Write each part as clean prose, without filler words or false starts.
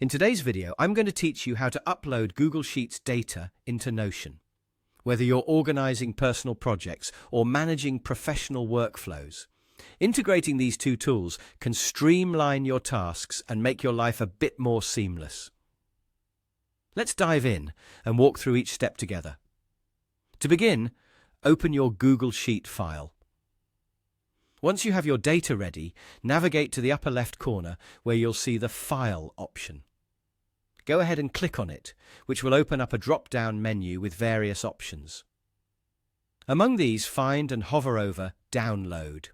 In today's video, I'm going to teach you how to upload Google Sheets data into Notion. Whether you're organizing personal projects or managing professional workflows, integrating these two tools can streamline your tasks and make your life a bit more seamless. Let's dive in and walk through each step together. To begin, open your Google Sheet file. Once you have your data ready, navigate to the upper left corner where you'll see the File option. Go ahead and click on it, which will open up a drop-down menu with various options. Among these, find and hover over Download.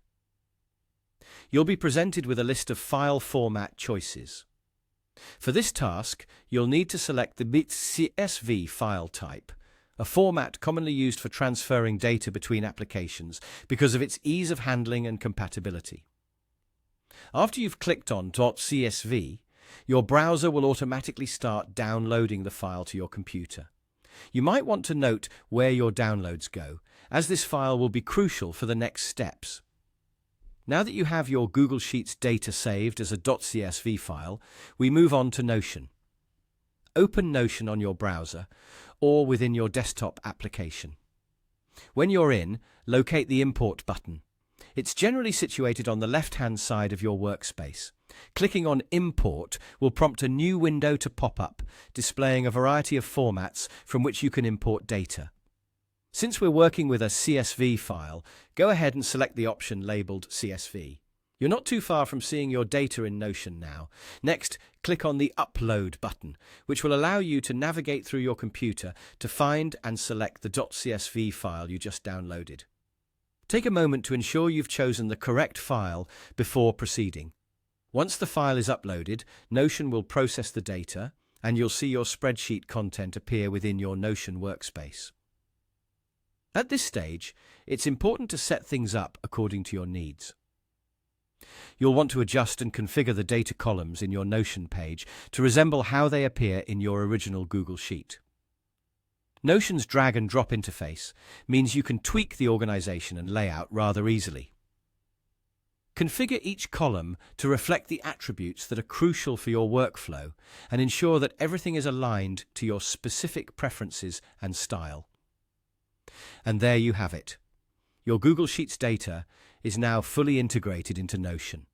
You'll be presented with a list of file format choices. For this task, you'll need to select the .csv file type, a format commonly used for transferring data between applications because of its ease of handling and compatibility. After you've clicked on .csv, your browser will automatically start downloading the file to your computer. You might want to note where your downloads go, as this file will be crucial for the next steps. Now that you have your Google Sheets data saved as a .csv file, we move on to Notion. Open Notion on your browser or within your desktop application. When you're in, locate the Import button. It's generally situated on the left-hand side of your workspace. Clicking on Import will prompt a new window to pop up, displaying a variety of formats from which you can import data. Since we're working with a CSV file, go ahead and select the option labeled CSV. You're not too far from seeing your data in Notion now. Next, click on the Upload button, which will allow you to navigate through your computer to find and select the .csv file you just downloaded. Take a moment to ensure you've chosen the correct file before proceeding. Once the file is uploaded, Notion will process the data, and you'll see your spreadsheet content appear within your Notion workspace. At this stage, it's important to set things up according to your needs. You'll want to adjust and configure the data columns in your Notion page to resemble how they appear in your original Google Sheet. Notion's drag and drop interface means you can tweak the organization and layout rather easily. Configure each column to reflect the attributes that are crucial for your workflow and ensure that everything is aligned to your specific preferences and style. And there you have it. Your Google Sheets data is now fully integrated into Notion.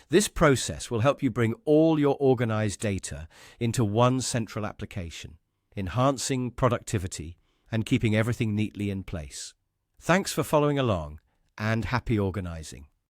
This process will help you bring all your organized data into one central application, enhancing productivity and keeping everything neatly in place. Thanks for following along, and happy organizing.